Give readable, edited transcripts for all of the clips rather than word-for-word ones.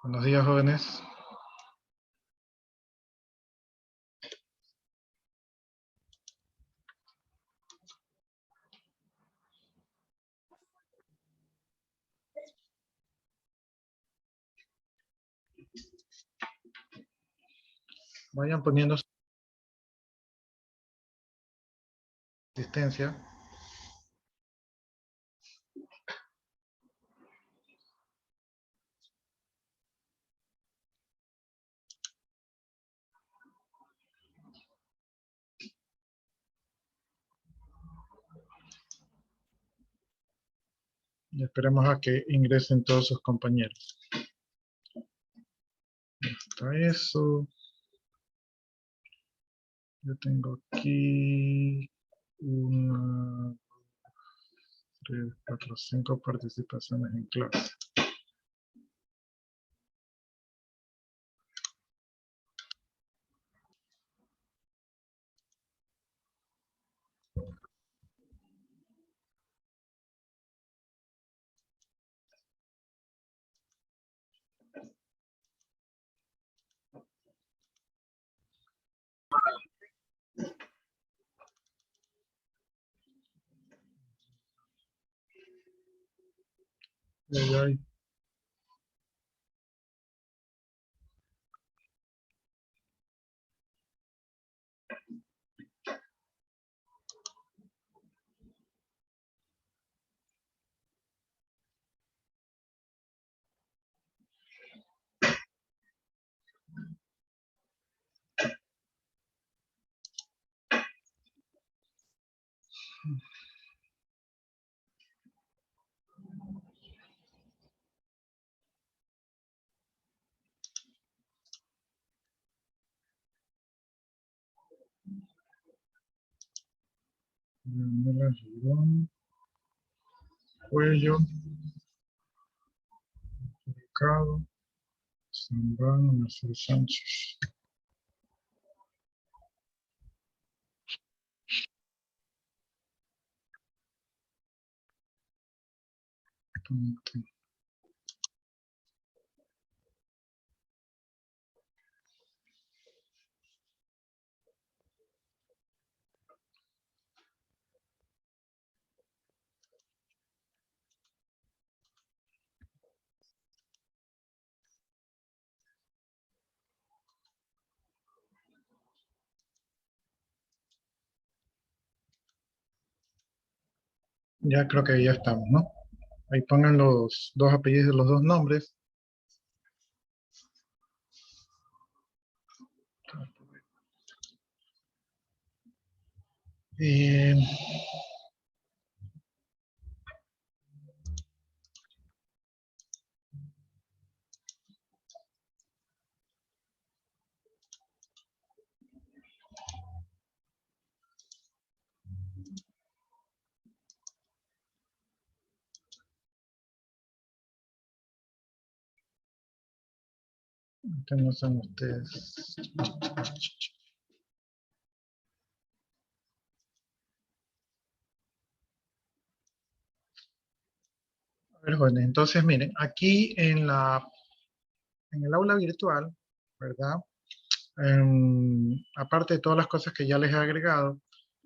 Buenos días, jóvenes. Vayan poniendo su asistencia. Y esperemos a que ingresen todos sus compañeros. Está eso. Yo tengo aquí 1, 3, 4, 5 participaciones en clase. Ay, ay. Daniela Girón, Cuello, Mercado, Zambrano, Marcelo Sánchez. Ya creo que ya estamos, ¿no? Ahí pongan los dos apellidos de los dos nombres. Eh, que no son ustedes. A ver, jóvenes, entonces miren, aquí en el aula virtual, ¿verdad? Aparte de todas las cosas que ya les he agregado,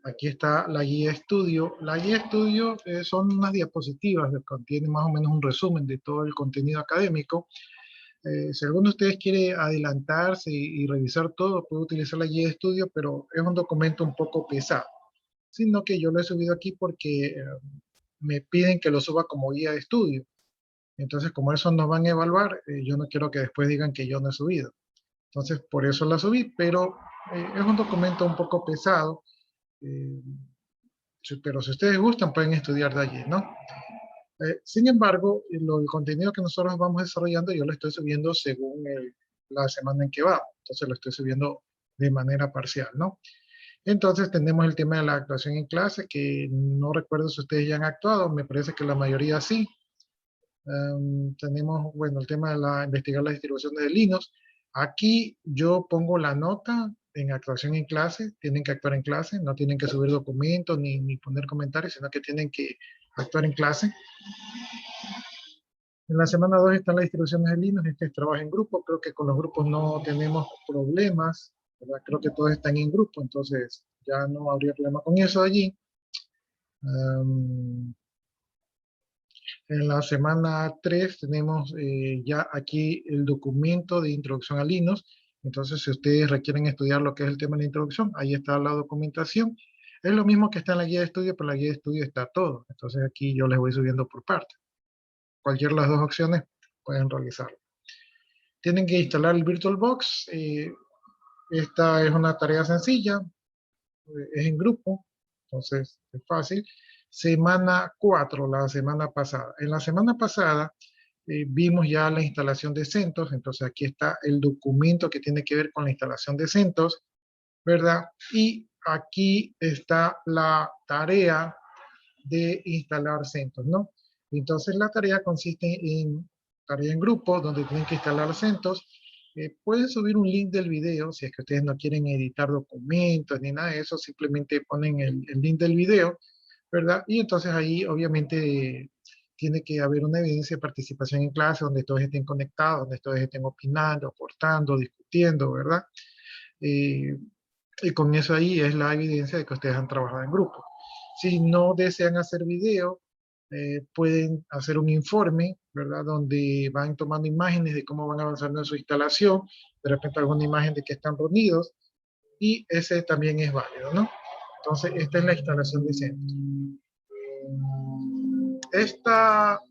aquí está la guía estudio. La guía estudio son unas diapositivas que contienen más o menos un resumen de todo el contenido académico. Si alguno de ustedes quiere adelantarse y revisar todo, puede utilizar la guía de estudio, pero es un documento un poco pesado, sino que yo lo he subido aquí porque me piden que lo suba como guía de estudio. Entonces, como eso nos van a evaluar, yo no quiero que después digan que yo no he subido. Entonces, por eso la subí, pero es un documento un poco pesado. eh, pero si ustedes gustan, pueden estudiar de allí, ¿no? Sin embargo, el contenido que nosotros vamos desarrollando, yo lo estoy subiendo según la semana en que va. Entonces, lo estoy subiendo de manera parcial, ¿no? Entonces, tenemos el tema de la actuación en clase, que no recuerdo si ustedes ya han actuado, me parece que la mayoría sí. Tenemos, bueno, el tema de investigar las distribuciones de Linux. Aquí yo pongo la nota en actuación en clase, tienen que actuar en clase, no tienen que subir documentos ni poner comentarios, sino que tienen que actuar en clase. En la semana 2 están las distribuciones de Linux, este es trabajo en grupo, creo que con los grupos no tenemos problemas, ¿verdad? Creo que todos están en grupo, entonces ya no habría problema con eso allí. Um, en la semana 3 tenemos ya aquí el documento de introducción a Linux, entonces si ustedes requieren estudiar lo que es el tema de la introducción, ahí está la documentación. Es lo mismo que está en la guía de estudio, pero la guía de estudio está todo, entonces aquí yo les voy subiendo por parte. Cualquiera de las dos opciones pueden realizarlo. Tienen que instalar el VirtualBox. Esta es una tarea sencilla, es en grupo, entonces es fácil. Semana 4, la semana pasada. En la semana pasada vimos ya la instalación de CentOS, entonces aquí está el documento que tiene que ver con la instalación de CentOS, ¿verdad? Y aquí está la tarea de instalar CentOS, ¿no? Entonces la tarea consiste en tarea en grupo, donde tienen que instalar CentOS. Pueden subir un link del video, si es que ustedes no quieren editar documentos ni nada de eso, simplemente ponen el link del video, ¿verdad? Y entonces ahí obviamente tiene que haber una evidencia de participación en clase, donde todos estén conectados, donde todos estén opinando, aportando, discutiendo, ¿verdad? Eh, y con eso ahí es la evidencia de que ustedes han trabajado en grupo. Si no desean hacer video, pueden hacer un informe, ¿verdad? Donde van tomando imágenes de cómo van avanzando en su instalación, de repente alguna imagen de que están reunidos, y ese también es válido, ¿no? Entonces, esta es la instalación de CentOS. Esta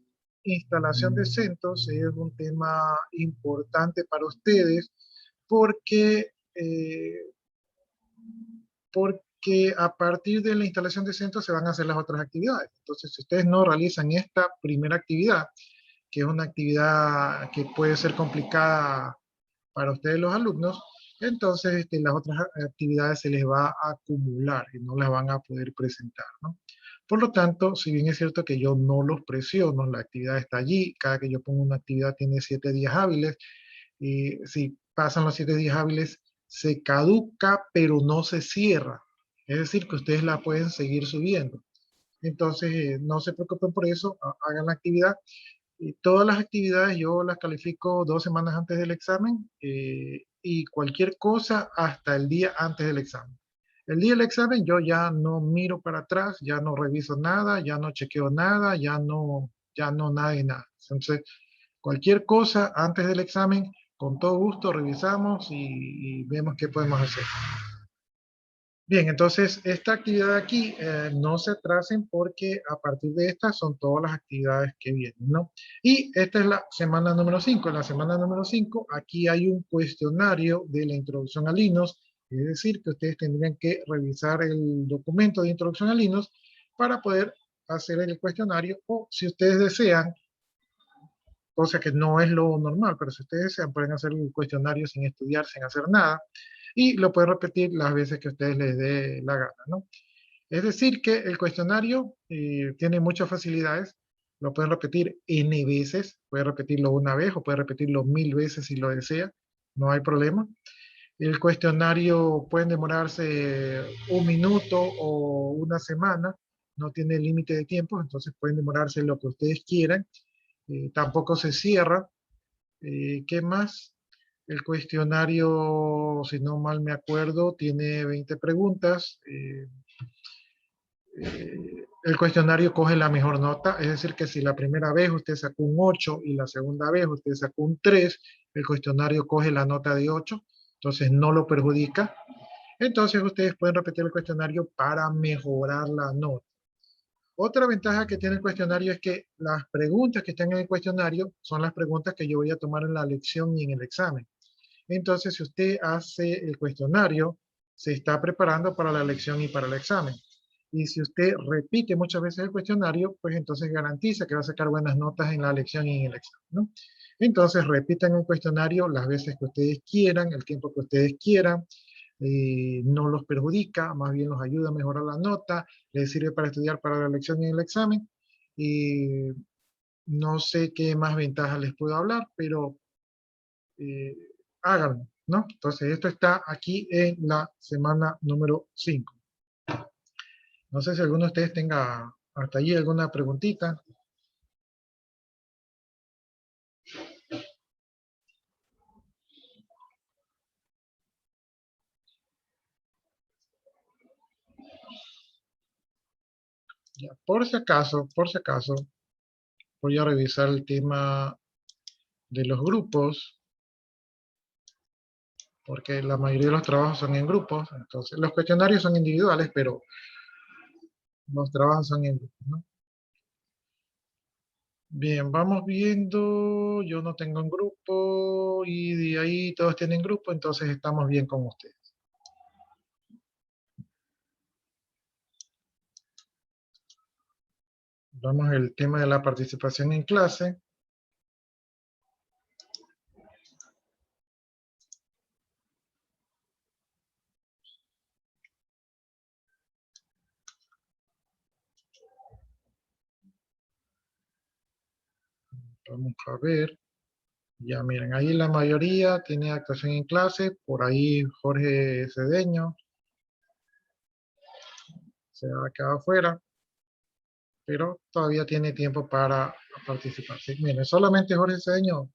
instalación de CentOS es un tema importante para ustedes porque porque a partir de la instalación de CentOS se van a hacer las otras actividades. Entonces, si ustedes no realizan esta primera actividad, que es una actividad que puede ser complicada para ustedes los alumnos, entonces las otras actividades se les va a acumular y no las van a poder presentar, ¿no? Por lo tanto, si bien es cierto que yo no los presiono, la actividad está allí, cada que yo pongo una actividad tiene 7 días hábiles, y si pasan los 7 días hábiles, se caduca, pero no se cierra. Es decir, que ustedes la pueden seguir subiendo. Entonces, no se preocupen por eso, hagan la actividad. Todas las actividades yo las califico 2 semanas antes del examen y cualquier cosa hasta el día antes del examen. El día del examen yo ya no miro para atrás, ya no reviso nada, ya no chequeo nada, ya no nada de nada. Entonces, cualquier cosa antes del examen, con todo gusto revisamos y vemos qué podemos hacer. Bien, entonces esta actividad de aquí no se atrasen porque a partir de esta son todas las actividades que vienen, ¿no? Y esta es la semana número 5. En la semana número 5 aquí hay un cuestionario de la introducción a Linux, es decir, que ustedes tendrían que revisar el documento de introducción a Linux para poder hacer el cuestionario o si ustedes desean, cosa que no es lo normal, pero si ustedes desean pueden hacer el cuestionario sin estudiar, sin hacer nada y lo pueden repetir las veces que a ustedes les dé la gana, ¿no? Es decir, que el cuestionario tiene muchas facilidades, lo pueden repetir N veces, puede repetirlo una vez o puede repetirlo 1000 veces si lo desea, no hay problema. El cuestionario puede demorarse 1 minuto o una semana, no tiene límite de tiempo, entonces pueden demorarse lo que ustedes quieran, tampoco se cierra. ¿Qué más? El cuestionario, si no mal me acuerdo, tiene 20 preguntas. El cuestionario coge la mejor nota, es decir, que si la primera vez usted sacó un 8 y la segunda vez usted sacó un 3, el cuestionario coge la nota de 8, entonces no lo perjudica. Entonces ustedes pueden repetir el cuestionario para mejorar la nota. Otra ventaja que tiene el cuestionario es que las preguntas que están en el cuestionario son las preguntas que yo voy a tomar en la lección y en el examen. Entonces, si usted hace el cuestionario, se está preparando para la lección y para el examen. Y si usted repite muchas veces el cuestionario, pues entonces garantiza que va a sacar buenas notas en la lección y en el examen, ¿no? Entonces, repitan el cuestionario las veces que ustedes quieran, el tiempo que ustedes quieran, no los perjudica, más bien los ayuda a mejorar la nota, les sirve para estudiar para la lección y el examen. Y no sé qué más ventajas les puedo hablar, pero eh, háganlo, ¿no? Entonces, esto está aquí en la semana número 5. No sé si alguno de ustedes tenga hasta allí alguna preguntita. Ya, por si acaso, voy a revisar el tema de los grupos, porque la mayoría de los trabajos son en grupos, entonces los cuestionarios son individuales, pero los trabajos son en grupos, ¿no? Bien, vamos viendo, yo no tengo un grupo y de ahí todos tienen grupo, entonces estamos bien con ustedes. Vamos al tema de la participación en clase. Vamos a ver. Ya miren, ahí la mayoría tiene actuación en clase, por ahí Jorge Cedeño se ha quedado afuera, pero todavía tiene tiempo para participar. Sí, miren, solamente Jorge Cedeño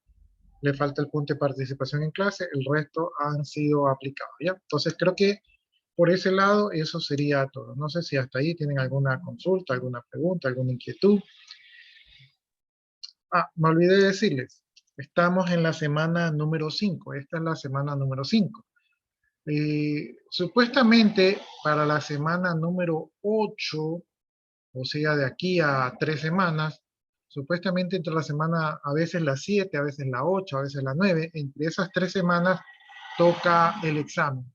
le falta el punto de participación en clase, el resto han sido aplicados, ¿ya? Entonces creo que por ese lado eso sería todo. No sé si hasta ahí tienen alguna consulta, alguna pregunta, alguna inquietud. Ah, me olvidé de decirles, estamos en la semana número 5. Esta es la semana número 5. Supuestamente para la semana número 8, o sea, de aquí a 3 semanas, supuestamente entre la semana, a veces la 7, a veces la 8, a veces la 9, entre esas 3 semanas toca el examen.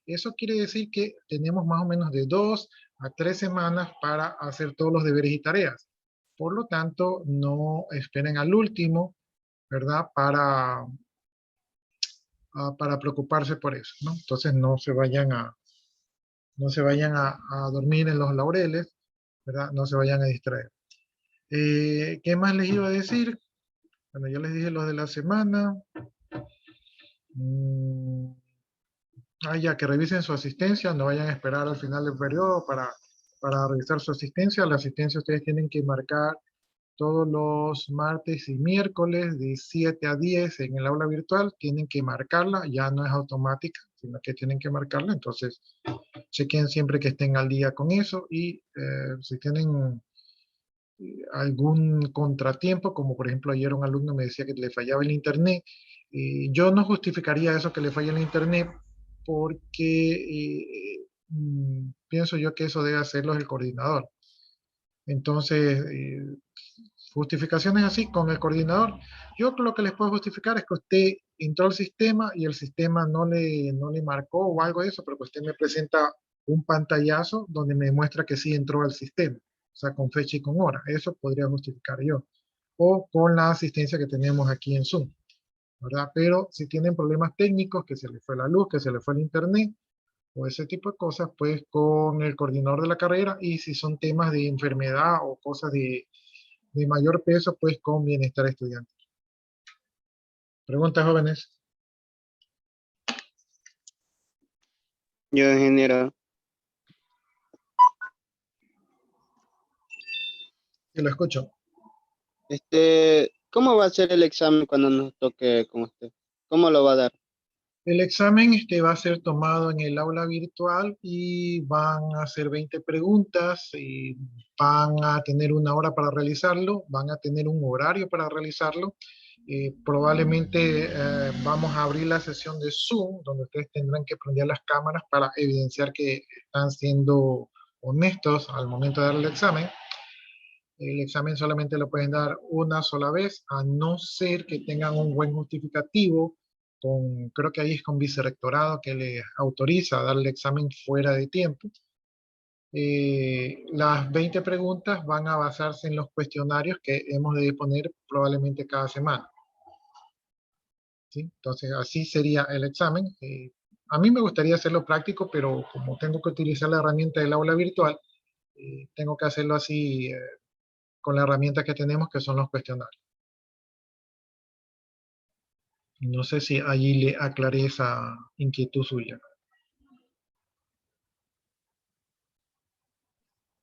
Eso quiere decir que tenemos más o menos de 2 a 3 semanas para hacer todos los deberes y tareas. Por lo tanto, no esperen al último, ¿verdad? Para preocuparse por eso, ¿no? Entonces no se vayan a dormir en los laureles, ¿verdad? No se vayan a distraer. ¿Qué más les iba a decir? Bueno, yo les dije lo de la semana. Mm, ya que revisen su asistencia, no vayan a esperar al final del periodo para revisar su asistencia. La asistencia ustedes tienen que marcar todos los martes y miércoles de 7 a 10 en el aula virtual. Tienen que marcarla, ya no es automática, sino que tienen que marcarla. Entonces, chequen siempre que estén al día con eso y si tienen algún contratiempo, como por ejemplo ayer un alumno me decía que le fallaba el internet, yo no justificaría eso que le falla el internet porque pienso yo que eso debe hacerlo el coordinador. Entonces, justificaciones así con el coordinador. Yo lo que les puedo justificar es que usted entró al sistema y el sistema no le marcó o algo de eso, pero que usted me presenta un pantallazo donde me muestra que sí entró al sistema, o sea, con fecha y con hora. Eso podría justificar yo. O con la asistencia que tenemos aquí en Zoom, ¿verdad? Pero si tienen problemas técnicos, que se les fue la luz, que se les fue el internet, o ese tipo de cosas, pues con el coordinador de la carrera, y si son temas de enfermedad o cosas de mayor peso, pues con bienestar estudiante. Preguntas, jóvenes. Yo, ingeniero, Sí, lo escucho. ¿cómo va a ser el examen cuando nos toque con usted? ¿Cómo lo va a dar? El examen va a ser tomado en el aula virtual y van a hacer 20 preguntas y van a tener una hora para realizarlo, van a tener un horario para realizarlo. Probablemente vamos a abrir la sesión de Zoom, donde ustedes tendrán que prender las cámaras para evidenciar que están siendo honestos al momento de dar el examen. El examen solamente lo pueden dar una sola vez, a no ser que tengan un buen justificativo, creo que ahí es con vicerrectorado que les autoriza a dar el examen fuera de tiempo. Las 20 preguntas van a basarse en los cuestionarios que hemos de poner probablemente cada semana, ¿sí? Entonces, así sería el examen. A mí me gustaría hacerlo práctico, pero como tengo que utilizar la herramienta del aula virtual, tengo que hacerlo así con la herramienta que tenemos, que son los cuestionarios. No sé si allí le aclaré esa inquietud suya.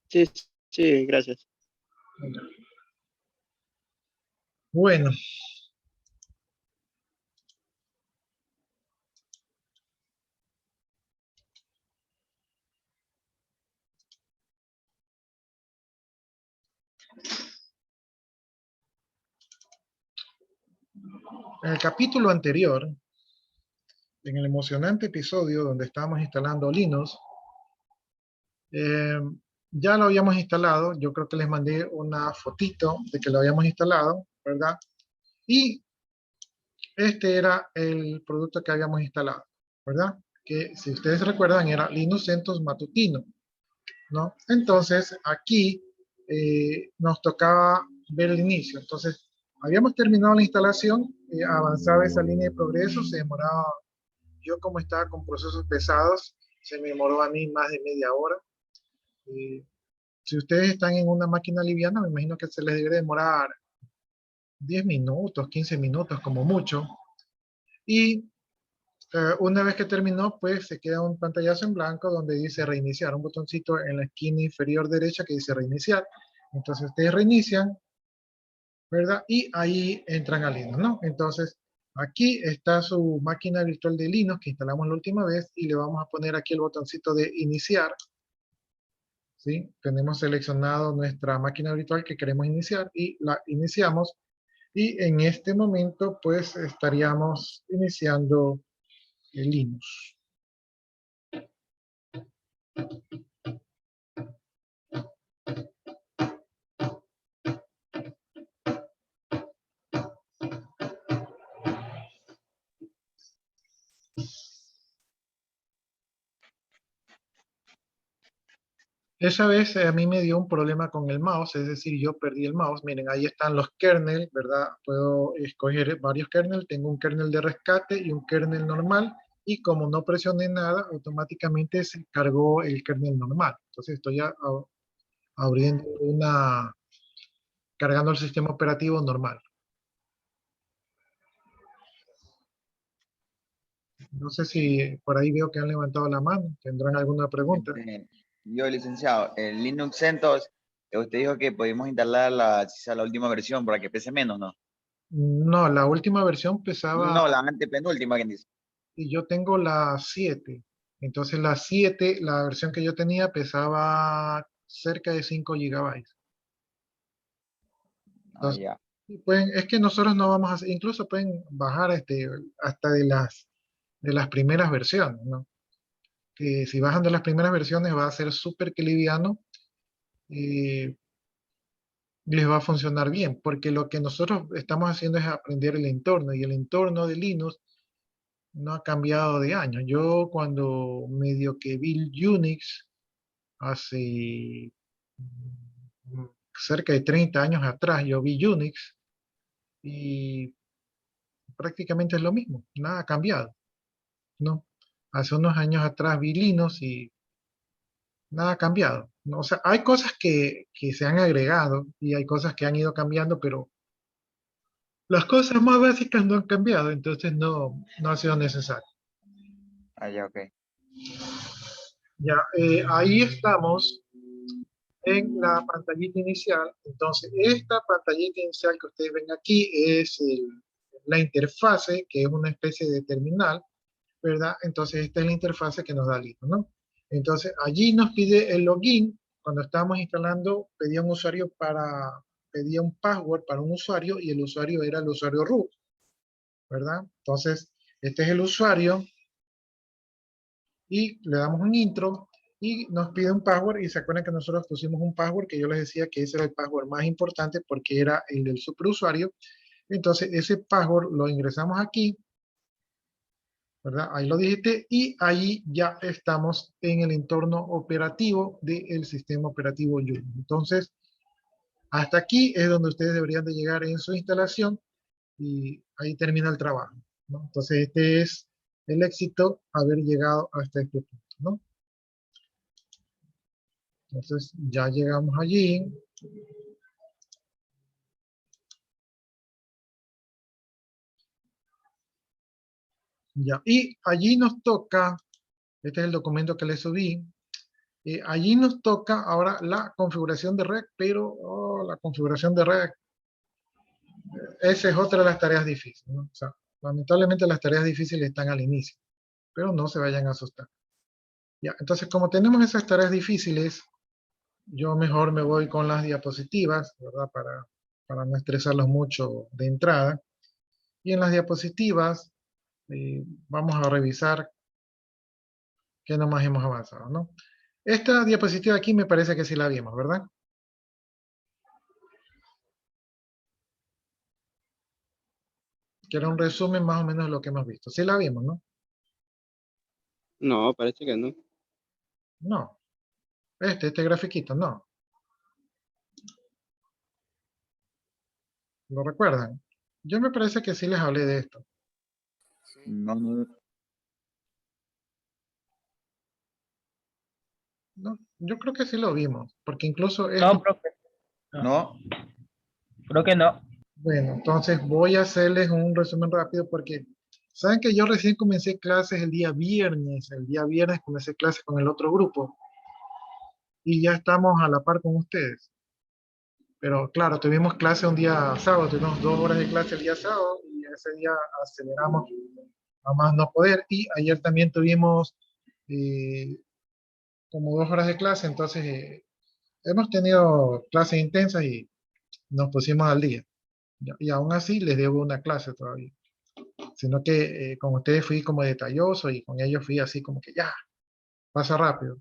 Sí, sí, gracias. Bueno, En el capítulo anterior, en el emocionante episodio donde estábamos instalando Linux, eh, ya lo habíamos instalado. Yo creo que les mandé una fotito de que lo habíamos instalado, ¿verdad? Y este era el producto que habíamos instalado, ¿verdad? Que si ustedes recuerdan era Linux CentOS Matutino, ¿no? Entonces aquí nos tocaba ver el inicio. Entonces habíamos terminado la instalación, avanzaba esa línea de progreso, se demoraba, yo como estaba con procesos pesados, se me demoró a mí más de media hora. Si ustedes están en una máquina liviana, me imagino que se les debe demorar 10 minutos, 15 minutos como mucho. Y una vez que terminó, pues se queda un pantallazo en blanco donde dice reiniciar, un botoncito en la esquina inferior derecha que dice reiniciar. Entonces ustedes reinician, ¿verdad? Y ahí entran a Linux, ¿no? Entonces aquí está su máquina virtual de Linux que instalamos la última vez y le vamos a poner aquí el botoncito de iniciar, ¿sí? Tenemos seleccionado nuestra máquina virtual que queremos iniciar y la iniciamos. Y en este momento, pues estaríamos iniciando el Linux. Esa vez a mí me dio un problema con el mouse, es decir, yo perdí el mouse. Miren, ahí están los kernels, ¿verdad? Puedo escoger varios kernels. Tengo un kernel de rescate y un kernel normal. Y como no presioné nada, automáticamente se cargó el kernel normal. Entonces estoy abriendo cargando el sistema operativo normal. No sé si por ahí veo que han levantado la mano. ¿Tendrán alguna pregunta? Yo, licenciado, el Linux CentOS, usted dijo que podemos instalar la última versión para que pese menos, ¿no? No, la última versión pesaba, No, la antepenúltima, ¿quién dice? y yo tengo la 7. Entonces la 7, la versión que yo tenía pesaba cerca de 5 gigabytes. Ah, Entonces, ya. es que nosotros no vamos a hacer, incluso pueden bajar hasta de las primeras versiones, ¿no? Que si bajan de las primeras versiones va a ser súper que liviano y les va a funcionar bien, porque lo que nosotros estamos haciendo es aprender el entorno, y el entorno de Linux no ha cambiado de años. Yo cuando medio que vi Unix hace cerca de 30 años atrás, yo vi Unix y prácticamente es lo mismo, nada ha cambiado, ¿no? Hace unos años atrás vi Linux y nada ha cambiado, ¿no? O sea, hay cosas que se han agregado y hay cosas que han ido cambiando, pero las cosas más básicas no han cambiado, entonces no ha sido necesario. Ah, ya, ok. Ya, ahí estamos en la pantallita inicial. Entonces, esta pantallita inicial que ustedes ven aquí es la interfase, que es una especie de terminal, ¿verdad? Entonces, esta es la interfase que nos da Linux, ¿no? Entonces, allí nos pide el login. Cuando estábamos instalando, pedía un password para un usuario y el usuario era el usuario root, ¿verdad? Entonces, este es el usuario y le damos un intro y nos pide un password, y se acuerdan que nosotros pusimos un password que yo les decía que ese era el password más importante porque era el del superusuario. Entonces ese password lo ingresamos aquí, ¿verdad? Ahí lo digité y ahí ya estamos en el entorno operativo del sistema operativo Unix. Entonces hasta aquí es donde ustedes deberían de llegar en su instalación y ahí termina el trabajo, ¿no? Entonces este es el éxito, haber llegado hasta este punto, ¿no? Entonces ya llegamos allí. Ya, y allí nos toca, este es el documento que le subí, allí nos toca ahora la configuración de red, pero la configuración de red, esa es otra de las tareas difíciles, ¿no? O sea, lamentablemente las tareas difíciles están al inicio, pero no se vayan a asustar. Ya, entonces como tenemos esas tareas difíciles, yo mejor me voy con las diapositivas, ¿verdad? Para no estresarlos mucho de entrada. Y en las diapositivas vamos a revisar qué nomás hemos avanzado, ¿no? Esta diapositiva aquí me parece que sí la vimos, ¿verdad? Que era un resumen más o menos de lo que hemos visto. Sí la vimos, ¿no? No, parece que no. No. Este grafiquito, no. ¿Lo recuerdan? Yo me parece que sí les hablé de esto. No, no, No, yo creo que sí lo vimos, porque incluso No, esto, profe. No, no. creo que no. bueno, entonces voy a hacerles un resumen rápido porque saben que yo recién comencé clases el día viernes comencé clases con el otro grupo y ya estamos a la par con ustedes. Pero claro, tuvimos clase un día sábado, tuvimos 2 horas de clase el día sábado y ese día aceleramos a más no poder. Y ayer también tuvimos eh, como 2 horas de clase, entonces hemos tenido clases intensas y nos pusimos al día. Y aún así les debo una clase todavía. Sino que con ustedes fui como detalloso y con ellos fui así como que ya, pasa rápido.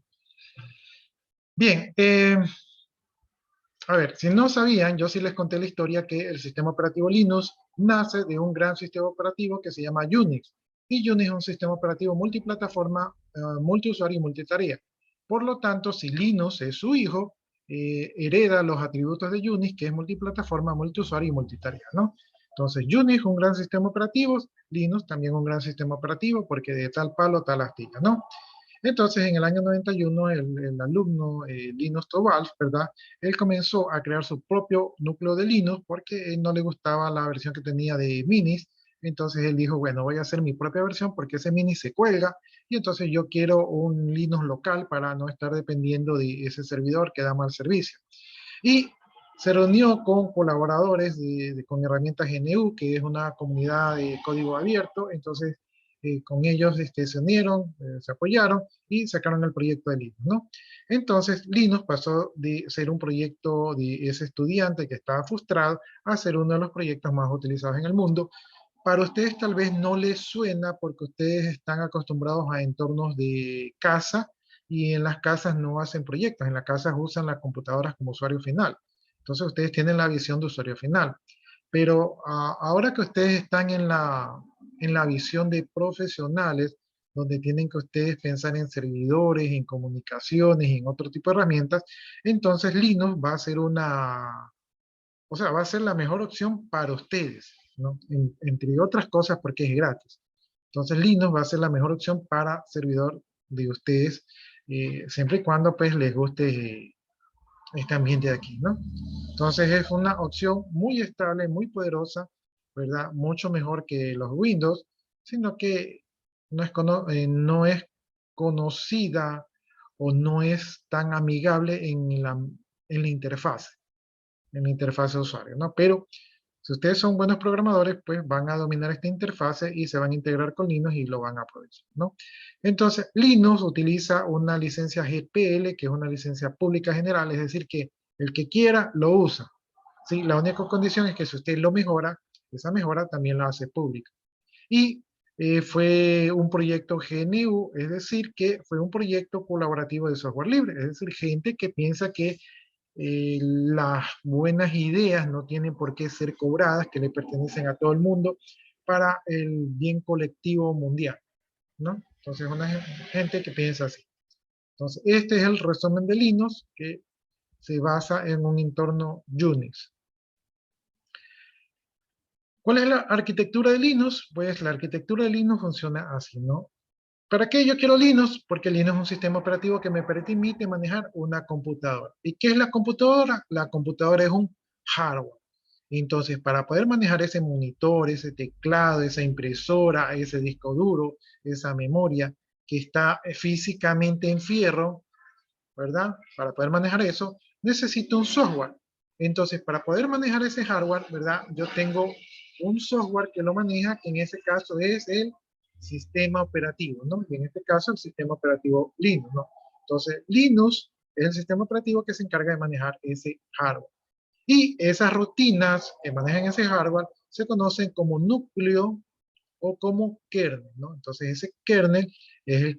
Bien, a ver, si no sabían, yo sí les conté la historia que el sistema operativo Linux nace de un gran sistema operativo que se llama Unix. Y Unix es un sistema operativo multiplataforma, multiusuario y multitarea. Por lo tanto, si Linux es su hijo, hereda los atributos de Unix, que es multiplataforma, multiusuario y multitarea, ¿no? Entonces, Unix un gran sistema operativo, Linux también un gran sistema operativo, porque de tal palo, tal astilla, ¿no? Entonces, en el año 91, el alumno Linus Torvalds, ¿verdad? Él comenzó a crear su propio núcleo de Linux porque no le gustaba la versión que tenía de Minis. Entonces él dijo, bueno, voy a hacer mi propia versión porque ese Mini se cuelga y entonces yo quiero un Linux local para no estar dependiendo de ese servidor que da mal servicio. Y se reunió con colaboradores con herramientas GNU, que es una comunidad de código abierto. Entonces, con ellos se unieron, se apoyaron y sacaron el proyecto de Linux, ¿no? Entonces, Linux pasó de ser un proyecto de ese estudiante que estaba frustrado a ser uno de los proyectos más utilizados en el mundo. Para ustedes tal vez no les suena porque ustedes están acostumbrados a entornos de casa y en las casas no hacen proyectos, en las casas usan las computadoras como usuario final. Entonces ustedes tienen la visión de usuario final. Pero ahora que ustedes están en la visión de profesionales, donde tienen que ustedes pensar en servidores, en comunicaciones, en otro tipo de herramientas, entonces Linux va a ser o sea, va a ser la mejor opción para ustedes, ¿no? Entre otras cosas porque es gratis. Entonces Linux va a ser la mejor opción para servidor de ustedes, siempre y cuando pues les guste este ambiente de aquí, ¿no? Entonces es una opción muy estable, muy poderosa, ¿verdad? Mucho mejor que los Windows, sino que no es conocida o no es tan amigable en la interfaz de usuario, ¿no? Pero si ustedes son buenos programadores, pues van a dominar esta interfase y se van a integrar con Linux y lo van a aprovechar, ¿no? Entonces, Linux utiliza una licencia GPL, que es una licencia pública general, es decir, que el que quiera lo usa. ¿Sí? La única condición es que si usted lo mejora, esa mejora también la hace pública. Y fue un proyecto GNU, es decir, que fue un proyecto colaborativo de software libre, es decir, gente que piensa que las buenas ideas no tienen por qué ser cobradas, que le pertenecen a todo el mundo para el bien colectivo mundial, ¿no? Entonces, una gente que piensa así. Entonces, este es el resumen de Linux que se basa en un entorno Unix. ¿Cuál es la arquitectura de Linux? Pues la arquitectura de Linux funciona así, ¿no? ¿Para qué yo quiero Linux? Porque Linux es un sistema operativo que me permite manejar una computadora. ¿Y qué es la computadora? La computadora es un hardware. Entonces, para poder manejar ese monitor, ese teclado, esa impresora, ese disco duro, esa memoria que está físicamente en fierro, ¿verdad? Para poder manejar eso, necesito un software. Entonces, para poder manejar ese hardware, ¿verdad? Yo tengo un software que lo maneja, que en ese caso es el sistema operativo, ¿no? Y en este caso el sistema operativo Linux, ¿no? Entonces, Linux es el sistema operativo que se encarga de manejar ese hardware. Y esas rutinas que manejan ese hardware se conocen como núcleo o como kernel, ¿no? Entonces ese kernel es el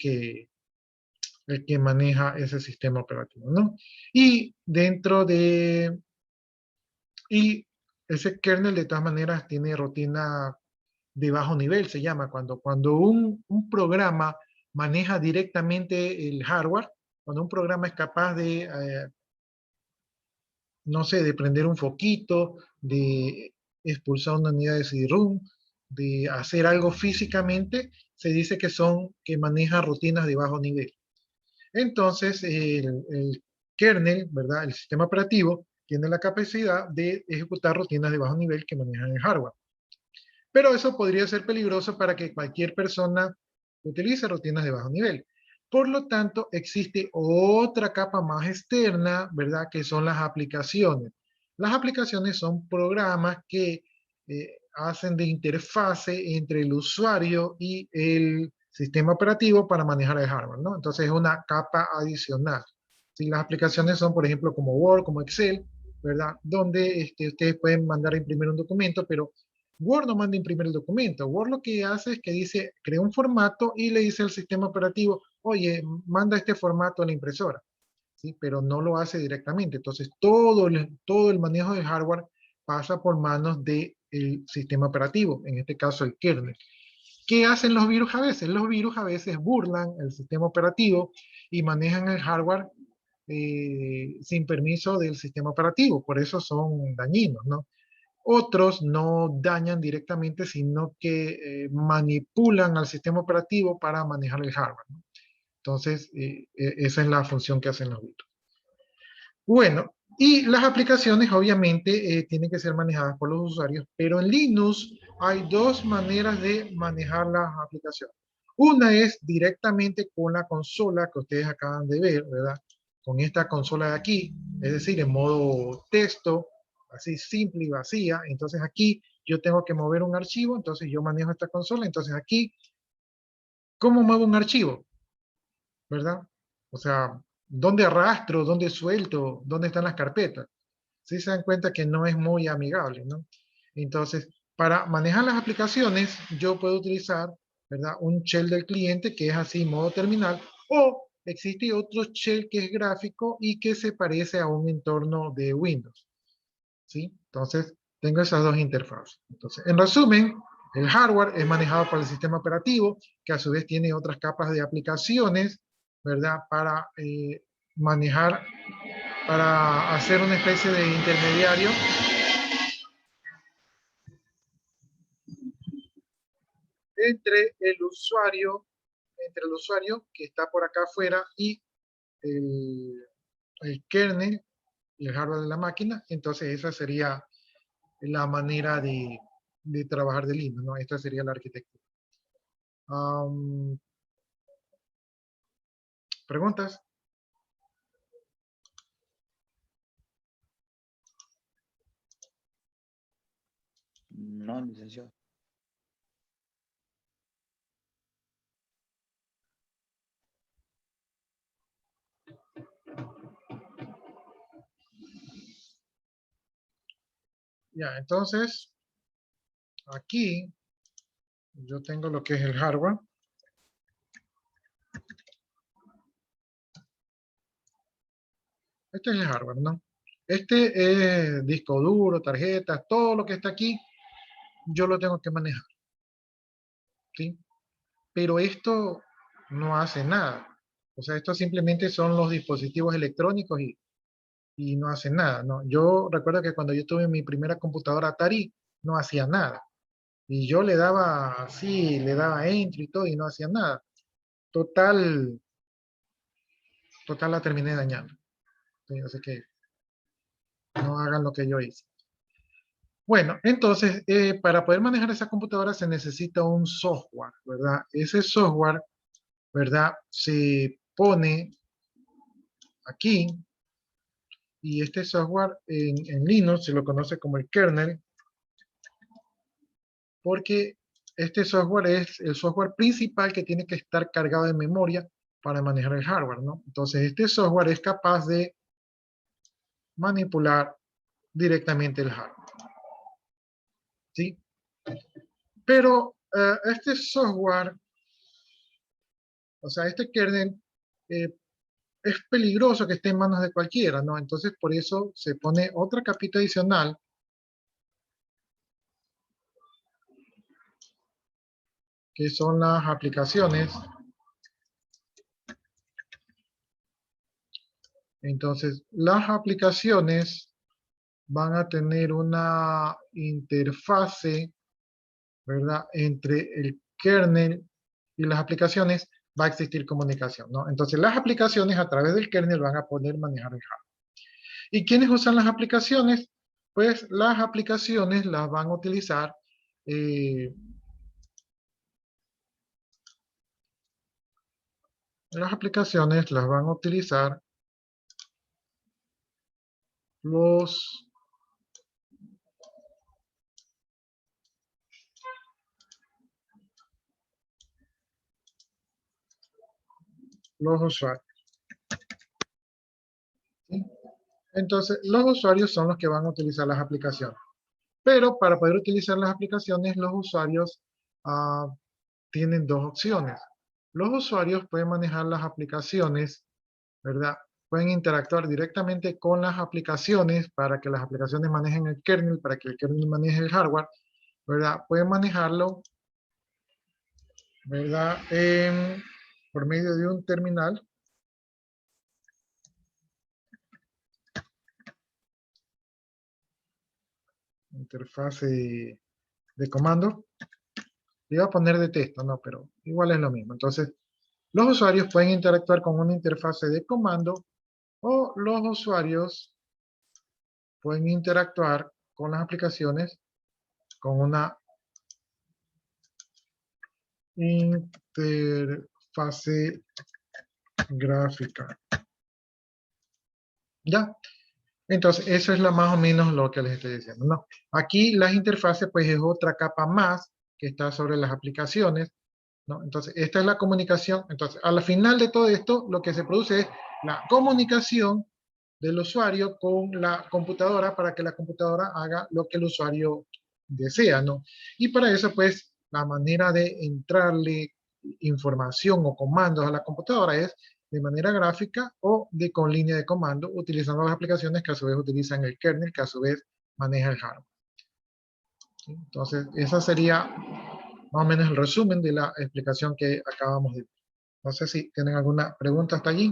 que maneja ese sistema operativo, ¿no? Y dentro de, y ese kernel de todas maneras tiene rutina de bajo nivel, se llama, cuando un programa maneja directamente el hardware, cuando un programa es capaz de, no sé, de prender un foquito, de expulsar una unidad de CD-ROM, de hacer algo físicamente, se dice que maneja rutinas de bajo nivel. Entonces, el kernel, ¿verdad? El sistema operativo tiene la capacidad de ejecutar rutinas de bajo nivel que manejan el hardware. Pero eso podría ser peligroso para que cualquier persona utilice rutinas de bajo nivel. Por lo tanto, existe otra capa más externa, ¿verdad? Que son las aplicaciones. Las aplicaciones son programas que hacen de interfase entre el usuario y el sistema operativo para manejar el hardware, ¿no? Entonces es una capa adicional. Si las aplicaciones son, por ejemplo, como Word, como Excel, ¿verdad? Donde ustedes pueden mandar a imprimir un documento, pero Word no manda a imprimir el documento. Word lo que hace es que dice, crea un formato y le dice al sistema operativo, oye, manda este formato a la impresora. ¿Sí? Pero no lo hace directamente. Entonces, todo el manejo del hardware pasa por manos del sistema operativo, en este caso el kernel. ¿Qué hacen los virus a veces? Los virus a veces burlan el sistema operativo y manejan el hardware sin permiso del sistema operativo. Por eso son dañinos, ¿no? Otros no dañan directamente, sino que manipulan al sistema operativo para manejar el hardware, ¿no? Entonces, esa es la función que hacen los virus. Bueno, y las aplicaciones obviamente tienen que ser manejadas por los usuarios, pero en Linux hay dos maneras de manejar las aplicaciones. Una es directamente con la consola que ustedes acaban de ver, ¿verdad? Con esta consola de aquí, es decir, en modo texto, así simple y vacía. Entonces aquí yo tengo que mover un archivo, entonces yo manejo esta consola. Entonces aquí, ¿cómo muevo un archivo? ¿Verdad? O sea, ¿dónde arrastro? ¿Dónde suelto? ¿Dónde están las carpetas? Sí se dan cuenta que no es muy amigable, ¿no? Entonces, para manejar las aplicaciones, yo puedo utilizar, ¿verdad? Un shell del cliente que es así, modo terminal, o existe otro shell que es gráfico y que se parece a un entorno de Windows, ¿sí? Entonces, tengo esas dos interfaces. Entonces, en resumen, el hardware es manejado por el sistema operativo, que a su vez tiene otras capas de aplicaciones, ¿verdad? Para manejar, para hacer una especie de intermediario entre el usuario que está por acá afuera y el, el kernel y el hardware de la máquina. Entonces esa sería la manera de trabajar de Linux, ¿no? Esta sería la arquitectura. ¿Preguntas? No, licenciado. Ya, entonces, aquí yo tengo lo que es el hardware. Este es el hardware, ¿no? Este es disco duro, tarjetas, todo lo que está aquí, yo lo tengo que manejar, ¿sí? Pero esto no hace nada. O sea, esto simplemente son los dispositivos electrónicos y no hace nada, ¿no? Yo recuerdo que cuando yo tuve mi primera computadora Atari, no hacía nada. Y yo le daba así, le daba enter y todo y no hacía nada. Total, total la terminé dañando. Sí, así que no hagan lo que yo hice. Bueno, entonces, para poder manejar esa computadora se necesita un software, ¿verdad? Ese software, ¿verdad? Se pone aquí y este software en Linux se lo conoce como el kernel porque este software es el software principal que tiene que estar cargado de memoria para manejar el hardware, ¿no? Entonces este software es capaz de manipular directamente el hardware, ¿sí? Pero este software, o sea, este kernel, es peligroso que esté en manos de cualquiera, ¿no? Entonces, por eso se pone otra capita adicional, que son las aplicaciones. Entonces, las aplicaciones van a tener una interfase, ¿verdad? Entre el kernel y las aplicaciones va a existir comunicación, ¿no? Entonces, las aplicaciones a través del kernel van a poder manejar el hardware. ¿Y quiénes usan las aplicaciones? Pues las aplicaciones las van a utilizar los usuarios. ¿Sí? Entonces, los usuarios son los que van a utilizar las aplicaciones. Pero para poder utilizar las aplicaciones, los usuarios tienen dos opciones. Los usuarios pueden manejar las aplicaciones, ¿verdad? Pueden interactuar directamente con las aplicaciones para que las aplicaciones manejen el kernel, para que el kernel maneje el hardware, ¿verdad? Pueden manejarlo, ¿verdad? Por medio de un terminal. Interfase de comando. Le iba a poner de texto, no, pero igual es lo mismo. Entonces, los usuarios pueden interactuar con una interfase de comando o los usuarios pueden interactuar con las aplicaciones con una interfase gráfica. ¿Ya? Entonces, eso es más o menos lo que les estoy diciendo, ¿no? Aquí las interfaces, pues, es otra capa más que está sobre las aplicaciones, ¿no? Entonces, esta es la comunicación. Entonces, a la final de todo esto, lo que se produce es la comunicación del usuario con la computadora para que la computadora haga lo que el usuario desea, ¿no? Y para eso, pues, la manera de entrarle información o comandos a la computadora es de manera gráfica o con línea de comando, utilizando las aplicaciones que a su vez utilizan el kernel, que a su vez maneja el hardware. ¿Sí? Entonces, esa sería más o menos el resumen de la explicación que acabamos de ver. No sé si tienen alguna pregunta hasta allí.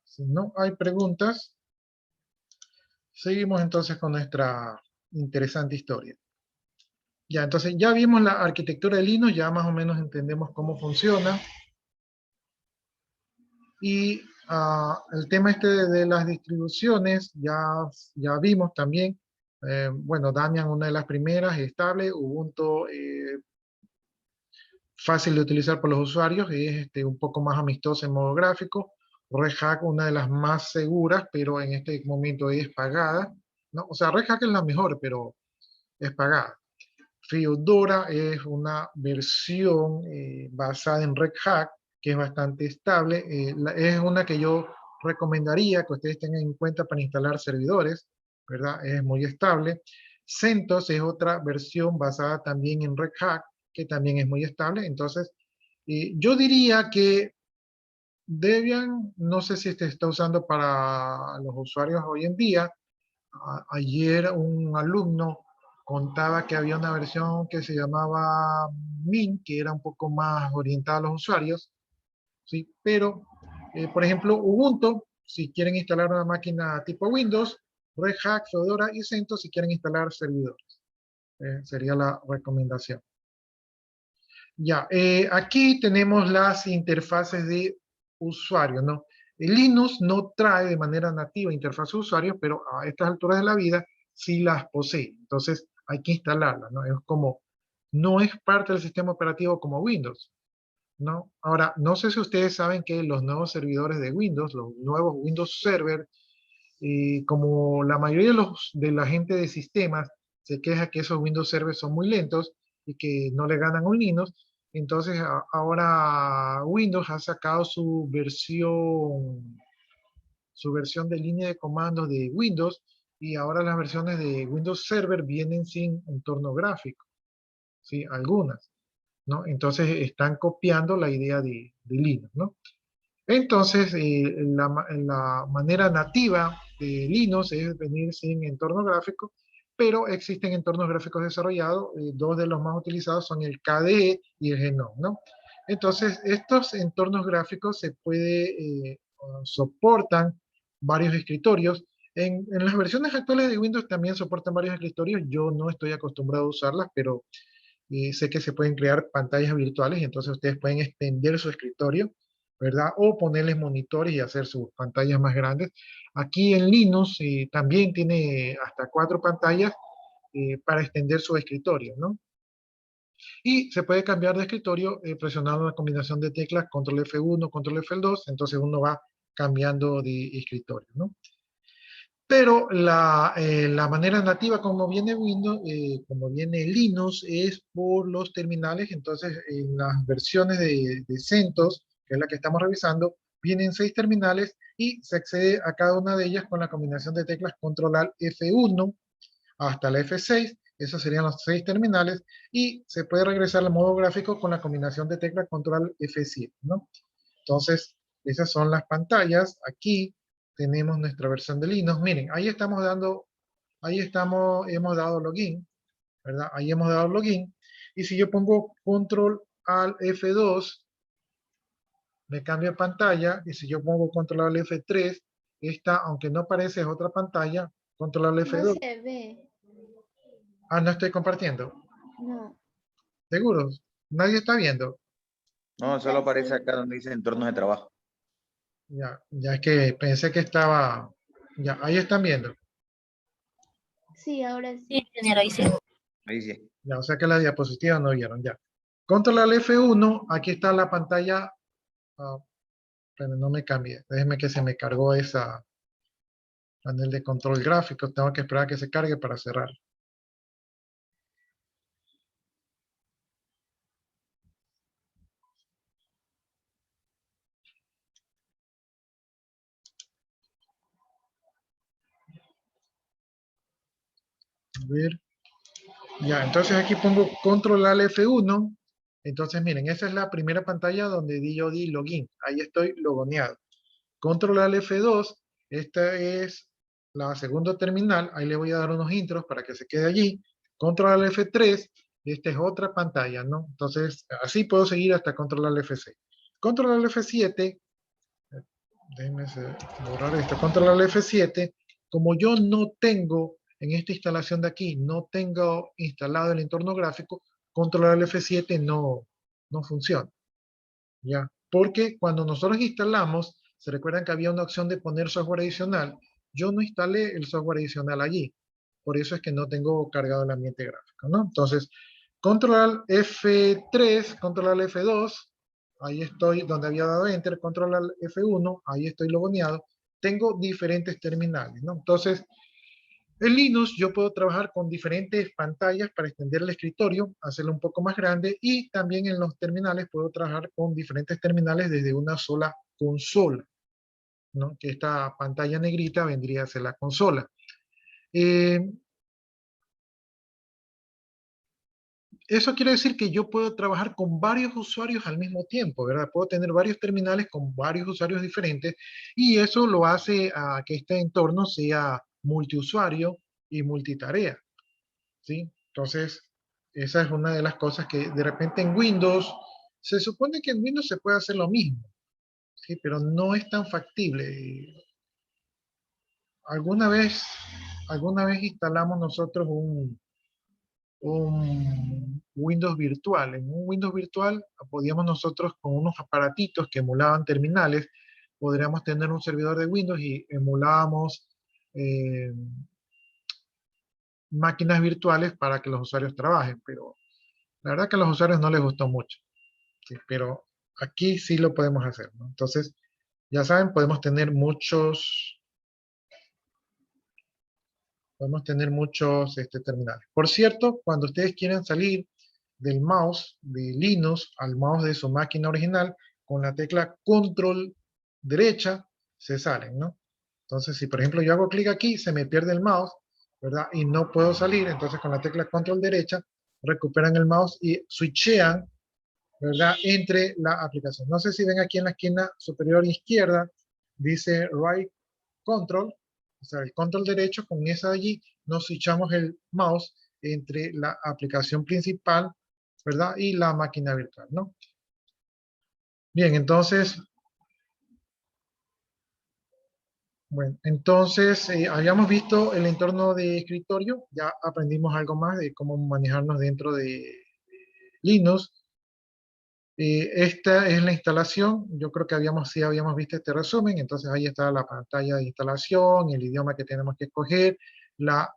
Si no hay preguntas, seguimos entonces con nuestra interesante historia. Ya, entonces ya vimos la arquitectura de Linux, ya más o menos entendemos cómo funciona. Y el tema este de las distribuciones, ya vimos también. Bueno, Debian, una de las primeras, estable. Ubuntu, fácil de utilizar por los usuarios, es un poco más amistosa en modo gráfico. Red Hat, una de las más seguras, pero en este momento es pagada, ¿no? O sea, Red Hat es la mejor, pero es pagada. Fedora es una versión basada en Red Hat, que es bastante estable. Es una que yo recomendaría que ustedes tengan en cuenta para instalar servidores, ¿verdad? Es muy estable. CentOS es otra versión basada también en Red Hat, que también es muy estable. Entonces, yo diría que Debian, no sé si se está usando para los usuarios hoy en día. Ayer un alumno contaba que había una versión que se llamaba Mint, que era un poco más orientada a los usuarios, ¿sí? Pero, por ejemplo, Ubuntu, si quieren instalar una máquina tipo Windows, Red Hat, Fedora y CentOS si quieren instalar servidores. Sería la recomendación. Ya, aquí tenemos las interfaces de usuario, ¿no? El Linux no trae de manera nativa interfaz de usuario, pero a estas alturas de la vida sí las posee. Entonces hay que instalarlas, ¿no? Es como, no es parte del sistema operativo como Windows, ¿no? Ahora, no sé si ustedes saben que los nuevos servidores de Windows, los nuevos Windows Server, como la mayoría de la gente de sistemas se queja que esos Windows Server son muy lentos y que no le ganan a un Linux, Entonces ahora Windows ha sacado su versión de línea de comandos de Windows, y ahora las versiones de Windows Server vienen sin entorno gráfico, ¿sí? Algunas, ¿no? Entonces están copiando la idea de Linux, ¿no? Entonces, la manera nativa de Linux es venir sin entorno gráfico, pero existen entornos gráficos desarrollados. Dos de los más utilizados son el KDE y el GNOME, ¿no? Entonces, estos entornos gráficos soportan varios escritorios. En las versiones actuales de Windows también soportan varios escritorios. Yo no estoy acostumbrado a usarlas, pero sé que se pueden crear pantallas virtuales y entonces ustedes pueden extender su escritorio, ¿verdad? O ponerles monitores y hacer sus pantallas más grandes. Aquí en Linux también tiene hasta 4 pantallas para extender su escritorio, ¿no? Y se puede cambiar de escritorio presionando la combinación de teclas control F1, control F2, entonces uno va cambiando de escritorio, ¿no? Pero la manera nativa como viene Windows, como viene Linux, es por los terminales. Entonces, en las versiones de CentOS, que es la que estamos revisando, vienen 6 terminales y se accede a cada una de ellas con la combinación de teclas Control Alt F1 hasta la F6. Esos serían los 6 terminales, y se puede regresar al modo gráfico con la combinación de teclas Control F7, ¿no? Entonces, esas son las pantallas. Aquí tenemos nuestra versión de Linux. Miren, hemos dado login, ¿verdad? Ahí hemos dado login. Y si yo pongo Control Alt F2, me cambia pantalla. Y si yo pongo Control Alt F3, esta, aunque no aparece, es otra pantalla. Control Alt No F2. se ve. Ah, no estoy compartiendo. No. ¿Seguro? Nadie está viendo. No, solo aparece acá donde dice entornos de trabajo. Ya, ya es que pensé que estaba. Ya, ahí están viendo. Sí, ahora sí. Sí, ingeniero, ahí sí. Ahí sí. Ya, o sea que la diapositiva no vieron, ya. Control al F1, aquí está la pantalla. Pero no me cambie, déjeme que se me cargó esa panel de control gráfico. Tengo que esperar a que se cargue para cerrar. A ver. Ya, entonces aquí pongo Control al F1. Entonces miren, esa es la primera pantalla donde yo di login. Ahí estoy logoneado. Control al F2, esta es la segunda terminal. Ahí le voy a dar unos intros para que se quede allí. Control al F3, esta es otra pantalla, ¿no? Entonces, así puedo seguir hasta Control al F6. Control al F7, déjenme borrar esto. Control al F7, como yo no tengo en esta instalación de aquí, no tengo instalado el entorno gráfico, Control al F7 no funciona. ¿Ya? Porque cuando nosotros instalamos, se recuerdan que había una opción de poner software adicional. Yo no instalé el software adicional allí. Por eso es que no tengo cargado el ambiente gráfico, ¿no? Entonces, Control F3, Control F2, ahí estoy donde había dado Enter, Control F1, ahí estoy logoneado. Tengo diferentes terminales, ¿no? Entonces, en Linux yo puedo trabajar con diferentes pantallas para extender el escritorio, hacerlo un poco más grande, y también en los terminales puedo trabajar con diferentes terminales desde una sola consola, ¿no? Que esta pantalla negrita vendría a ser la consola. Eso quiere decir que yo puedo trabajar con varios usuarios al mismo tiempo, ¿verdad? Puedo tener varios terminales con varios usuarios diferentes, y eso lo hace a que este entorno sea multiusuario y multitarea, ¿sí? Entonces, esa es una de las cosas que de repente en Windows, se supone que en Windows se puede hacer lo mismo, ¿sí? Pero no es tan factible. Alguna vez, alguna vez instalamos nosotros un Windows virtual. En un Windows virtual podíamos nosotros, con unos aparatitos que emulaban terminales, podríamos tener un servidor de Windows y emulábamos eh, máquinas virtuales para que los usuarios trabajen, pero la verdad que a los usuarios no les gustó mucho, ¿sí? Pero aquí sí lo podemos hacer, ¿no? Entonces, ya saben, podemos tener muchos terminales. Por cierto, cuando ustedes quieran salir del mouse de Linux al mouse de su máquina original, con la tecla control derecha se salen, ¿no? Entonces, si por ejemplo yo hago clic aquí, se me pierde el mouse, ¿verdad? Y no puedo salir, entonces con la tecla control derecha recuperan el mouse y switchean, ¿verdad? Entre la aplicación. No sé si ven aquí en la esquina superior izquierda, dice right control, o sea, el control derecho, con esa allí nos switchamos el mouse entre la aplicación principal, ¿verdad? Y la máquina virtual, ¿no? Bien, entonces, bueno, entonces habíamos visto el entorno de escritorio, ya aprendimos algo más de cómo manejarnos dentro de Linux. Esta es la instalación, yo creo que sí habíamos visto este resumen, entonces ahí está la pantalla de instalación, el idioma que tenemos que escoger,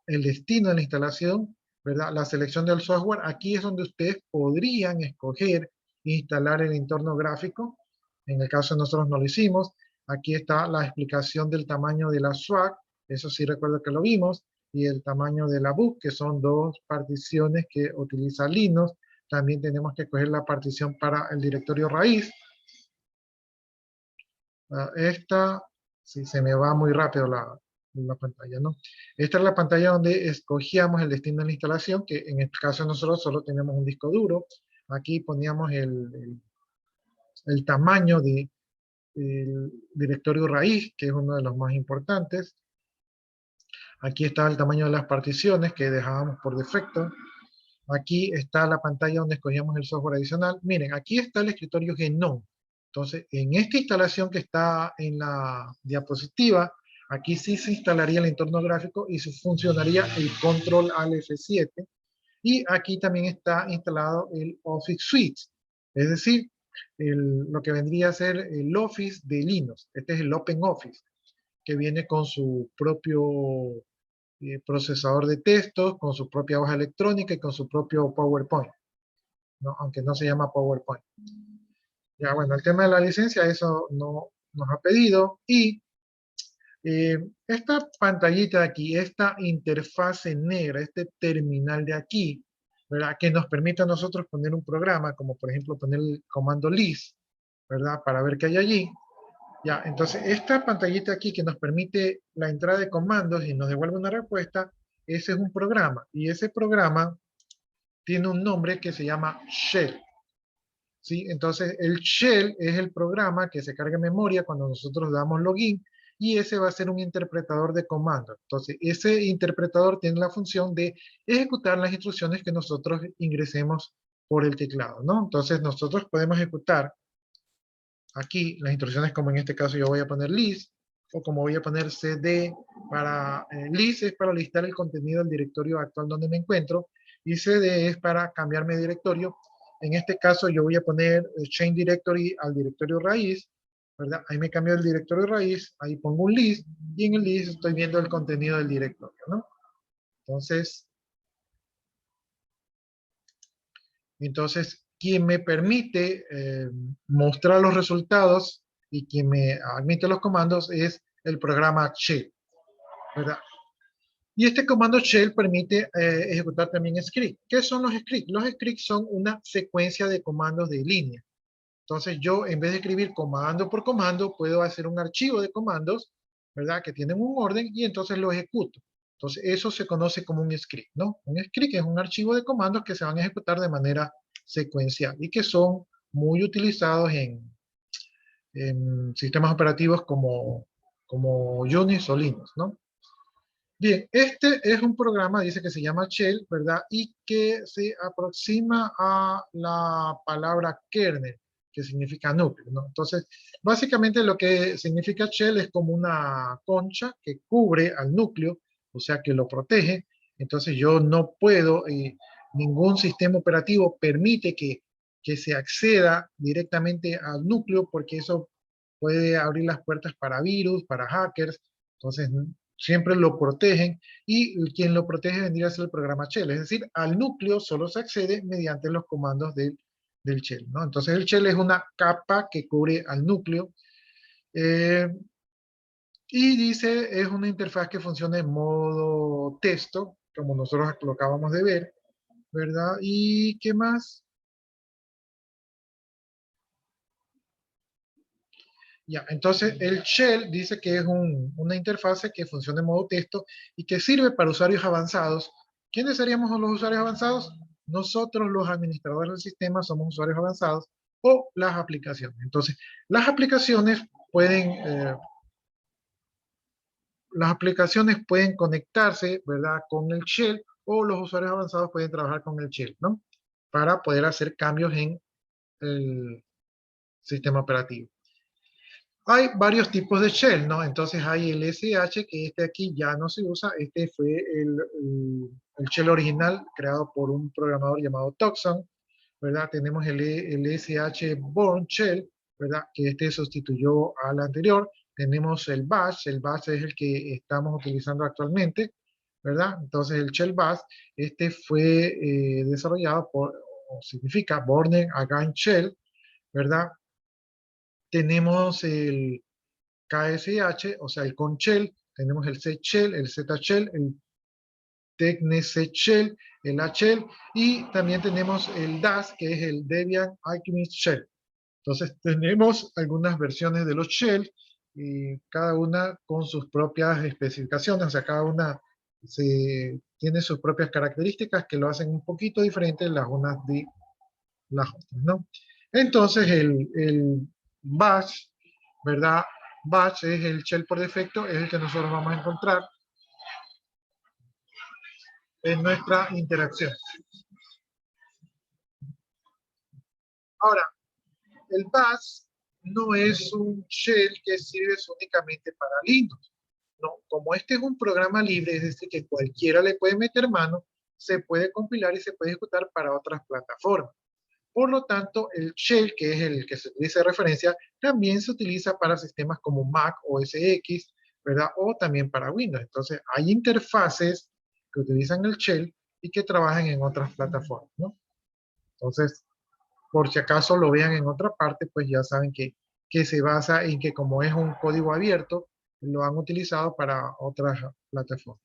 el destino de la instalación, ¿verdad? La selección del software, aquí es donde ustedes podrían escoger instalar el entorno gráfico, en el caso de nosotros no lo hicimos, aquí está la explicación del tamaño de la swag, eso sí recuerdo que lo vimos, y el tamaño de la book, que son dos particiones que utiliza Linux. También tenemos que coger la partición para el directorio raíz. Esta, si se me va muy rápido la pantalla, ¿no? Esta es la pantalla donde escogíamos el destino de la instalación, que en este caso nosotros solo tenemos un disco duro. Aquí poníamos el tamaño del directorio raíz, que es uno de los más importantes. Aquí está el tamaño de las particiones que dejábamos por defecto. Aquí está la pantalla donde escogíamos el software adicional. Miren, aquí está el escritorio GNOME. Entonces, en esta instalación que está en la diapositiva, aquí sí se instalaría el entorno gráfico y se funcionaría el Control Alt F7. Y aquí también está instalado el Office Suite. Es decir, lo que vendría a ser el Office de Linux. Este es el OpenOffice, que viene con su propio procesador de textos, con su propia hoja electrónica y con su propio PowerPoint, ¿no? Aunque no se llama PowerPoint. Ya, bueno, el tema de la licencia, eso no nos ha pedido. Y esta pantallita de aquí, esta interfase negra, este terminal de aquí, ¿verdad? Que nos permite a nosotros poner un programa, como por ejemplo poner el comando list, ¿verdad? Para ver qué hay allí. Ya, entonces esta pantallita aquí que nos permite la entrada de comandos y nos devuelve una respuesta, ese es un programa. Y ese programa tiene un nombre que se llama Shell. ¿Sí? Entonces el Shell es el programa que se carga en memoria cuando nosotros damos login y ese va a ser un interpretador de comandos. Entonces ese interpretador tiene la función de ejecutar las instrucciones que nosotros ingresemos por el teclado, ¿no? Entonces nosotros podemos ejecutar aquí las instrucciones, como en este caso yo voy a poner list, o como voy a poner cd para list es para listar el contenido del directorio actual donde me encuentro, y cd es para cambiarme de directorio. En este caso yo voy a poner change directory al directorio raíz, ¿verdad? Ahí me cambio el directorio raíz, ahí pongo un list, y en el list estoy viendo el contenido del directorio, ¿no? Entonces, quien me permite mostrar los resultados y quien me admite los comandos es el programa Shell, ¿verdad? Y este comando Shell permite ejecutar también scripts. ¿Qué son los scripts? Los scripts son una secuencia de comandos de línea. Entonces yo, en vez de escribir comando por comando, puedo hacer un archivo de comandos, ¿verdad? Que tienen un orden y entonces lo ejecuto. Entonces eso se conoce como un script, ¿no? Un script es un archivo de comandos que se van a ejecutar de manera secuencial y que son muy utilizados en sistemas operativos como Unix o Linux, ¿no? Bien, este es un programa, dice que se llama Shell, ¿verdad? Y que se aproxima a la palabra kernel, que significa núcleo, ¿no? Entonces, básicamente lo que significa Shell es como una concha que cubre al núcleo, o sea, que lo protege. Entonces, yo no puedo, ningún sistema operativo permite que se acceda directamente al núcleo, porque eso puede abrir las puertas para virus, para hackers. Entonces, siempre lo protegen y quien lo protege vendría a ser el programa Shell, es decir, al núcleo solo se accede mediante los comandos del Shell, ¿no? Entonces el Shell es una capa que cubre al núcleo y dice, es una interfaz que funciona en modo texto, como nosotros lo acabamos de ver, ¿verdad? ¿Y qué más? Ya, entonces el shell dice que es una interfase que funciona en modo texto y que sirve para usuarios avanzados. ¿Quiénes seríamos los usuarios avanzados? Nosotros los administradores del sistema somos usuarios avanzados o las aplicaciones. Entonces, las aplicaciones pueden, eh, las aplicaciones pueden conectarse, ¿verdad? Con el shell o los usuarios avanzados pueden trabajar con el shell, ¿no? Para poder hacer cambios en el sistema operativo. Hay varios tipos de shell, ¿no? Entonces hay el SH, que este aquí ya no se usa. Este fue el shell original creado por un programador llamado Tocson, ¿verdad? Tenemos el SH Born Shell, ¿verdad? Que este sustituyó al anterior. Tenemos el Bash es el que estamos utilizando actualmente, ¿verdad? Entonces el Shell Bash, este fue desarrollado por, o significa Born Again Shell, ¿verdad? Tenemos el KSH, o sea, el con shell, tenemos el C shell, el Z shell, el Tecne C shell, el A shell, y también tenemos el DAS, que es el Debian Alchemist Shell. Entonces tenemos algunas versiones de los shell, y cada una con sus propias especificaciones, o sea, cada una tiene sus propias características que lo hacen un poquito diferente las unas de las otras, ¿no? Entonces el bash, ¿verdad? Bash es el shell por defecto, es el que nosotros vamos a encontrar en nuestra interacción. Ahora, el bash no es un shell que sirve únicamente para Linux. No, como este es un programa libre, es decir, que cualquiera le puede meter mano, se puede compilar y se puede ejecutar para otras plataformas. Por lo tanto, el shell, que es el que se utiliza de referencia, también se utiliza para sistemas como Mac o OS X, ¿verdad? O también para Windows. Entonces, hay interfaces que utilizan el shell y que trabajan en otras plataformas, ¿no? Entonces, por si acaso lo vean en otra parte, pues ya saben que se basa en que como es un código abierto, lo han utilizado para otras plataformas.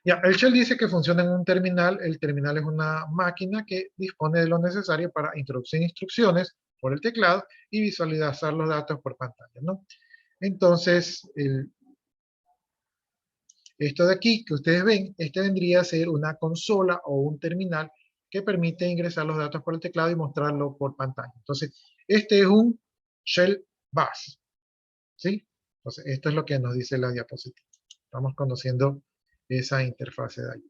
Ya, el shell dice que funciona en un terminal. El terminal es una máquina que dispone de lo necesario para introducir instrucciones por el teclado y visualizar los datos por pantalla, ¿no? Entonces, esto de aquí que ustedes ven, este vendría a ser una consola o un terminal que permite ingresar los datos por el teclado y mostrarlo por pantalla. Entonces, este es un shell bash, ¿sí? Entonces, esto es lo que nos dice la diapositiva. Estamos conociendo esa interfase de ahí.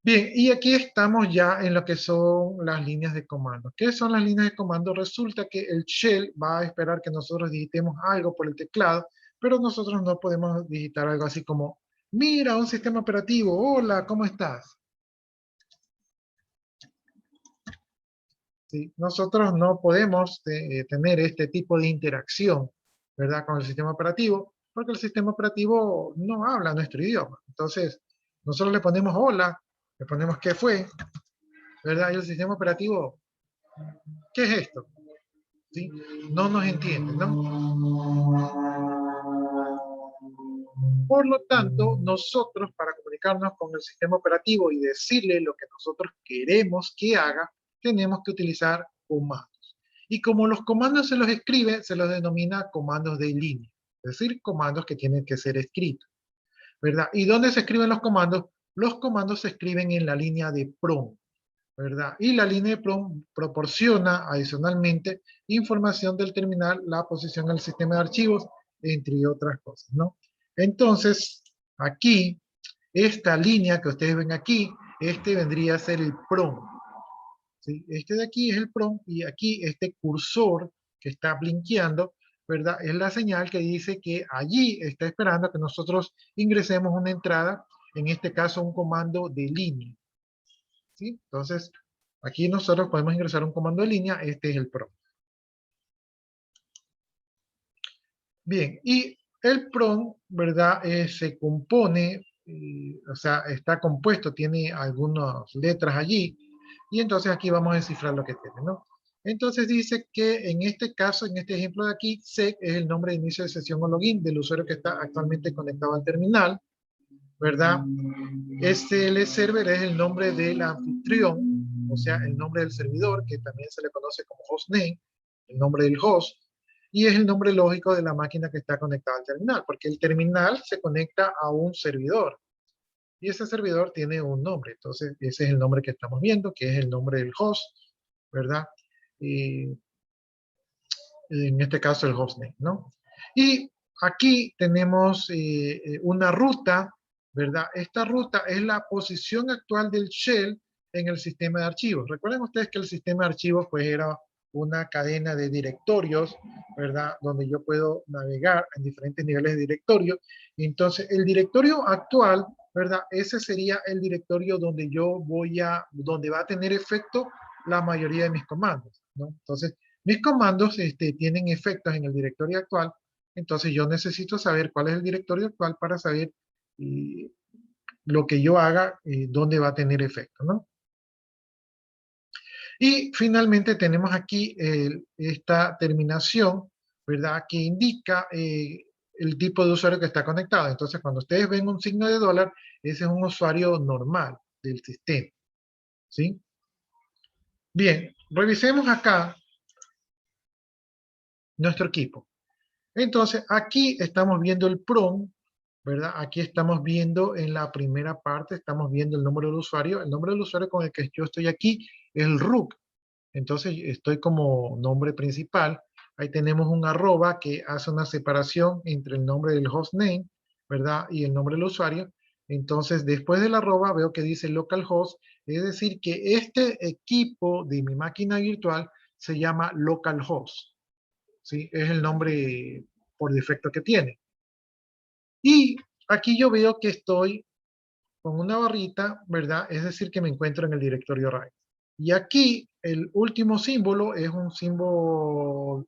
Bien, y aquí estamos ya en lo que son las líneas de comando. ¿Qué son las líneas de comando? Resulta que el shell va a esperar que nosotros digitemos algo por el teclado, pero nosotros no podemos digitar algo así como, mira, un sistema operativo, hola, ¿cómo estás? ¿Sí? Nosotros no podemos tener este tipo de interacción, ¿verdad? Con el sistema operativo, porque el sistema operativo no habla nuestro idioma. Entonces, nosotros le ponemos hola, le ponemos qué fue, ¿verdad? Y el sistema operativo, ¿qué es esto? ¿Sí? No nos entiende, ¿no? Por lo tanto, nosotros para comunicarnos con el sistema operativo y decirle lo que nosotros queremos que haga, tenemos que utilizar comandos. Y como los comandos se los escribe, se los denomina comandos de línea, es decir, comandos que tienen que ser escritos, ¿verdad? ¿Y dónde se escriben los comandos? Los comandos se escriben en la línea de prompt, ¿verdad? Y la línea de prompt proporciona adicionalmente información del terminal, la posición del sistema de archivos, entre otras cosas, ¿no? Entonces, aquí, esta línea que ustedes ven aquí, este vendría a ser el prompt, ¿sí? Este de aquí es el prompt y aquí este cursor que está blinkeando, ¿verdad? Es la señal que dice que allí está esperando que nosotros ingresemos una entrada, en este caso un comando de línea, ¿sí? Entonces, aquí nosotros podemos ingresar un comando de línea, este es el prompt. Bien, y el prompt, ¿verdad? Se compone, o sea, está compuesto, tiene algunas letras allí, y entonces aquí vamos a descifrar lo que tiene, ¿no? Entonces dice que en este caso, en este ejemplo de aquí, sec es el nombre de inicio de sesión o login del usuario que está actualmente conectado al terminal. ¿verdad? STL Server es el nombre del anfitrión, o sea, el nombre del servidor, que también se le conoce como hostname, el nombre del host, y es el nombre lógico de la máquina que está conectada al terminal, porque el terminal se conecta a un servidor, y ese servidor tiene un nombre, entonces ese es el nombre que estamos viendo, que es el nombre del host, ¿verdad? Y en este caso el hostname, ¿no? Y aquí tenemos una ruta, ¿verdad? Esta ruta es la posición actual del shell en el sistema de archivos. Recuerden ustedes que el sistema de archivos pues era una cadena de directorios, ¿verdad? Donde yo puedo navegar en diferentes niveles de directorio. Entonces, el directorio actual, ¿verdad? Ese sería el directorio donde donde va a tener efecto la mayoría de mis comandos, ¿no? Entonces, mis comandos tienen efectos en el directorio actual, entonces yo necesito saber cuál es el directorio actual para saber lo que yo haga, dónde va a tener efecto, ¿no? Y finalmente tenemos aquí esta terminación, ¿verdad? Que indica el tipo de usuario que está conectado. Entonces, cuando ustedes ven un signo de dólar, ese es un usuario normal del sistema, ¿sí? Bien, revisemos acá nuestro equipo. Entonces, aquí estamos viendo el PROM, ¿verdad? Aquí estamos viendo en la primera parte, estamos viendo el nombre del usuario. El nombre del usuario con el que yo estoy aquí es el root. Entonces, estoy como nombre principal. Ahí tenemos un arroba que hace una separación entre el nombre del hostname, ¿verdad? Y el nombre del usuario. Entonces, después del arroba veo que dice localhost, es decir, que este equipo de mi máquina virtual se llama localhost. ¿Sí? Es el nombre por defecto que tiene. Y aquí yo veo que estoy con una barrita, ¿verdad? Es decir, que me encuentro en el directorio raíz. Y aquí el último símbolo es un símbolo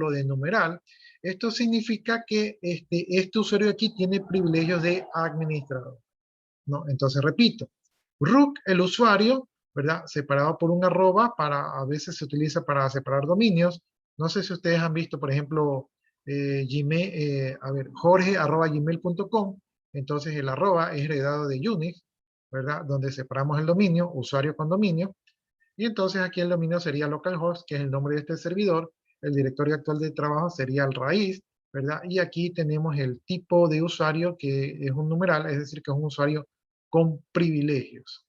de numeral. Esto significa que este usuario aquí tiene privilegios de administrador, ¿no? Entonces, repito, root, el usuario, ¿verdad? Separado por un arroba, a veces se utiliza para separar dominios. No sé si ustedes han visto, por ejemplo, Gmail, jorge@gmail.com. Entonces el arroba es heredado de Unix, ¿verdad? Donde separamos el dominio, usuario con dominio. Y entonces aquí el dominio sería localhost, que es el nombre de este servidor. El directorio actual de trabajo sería el raíz, ¿verdad? Y aquí tenemos el tipo de usuario, que es un numeral, es decir, que es un usuario con privilegios.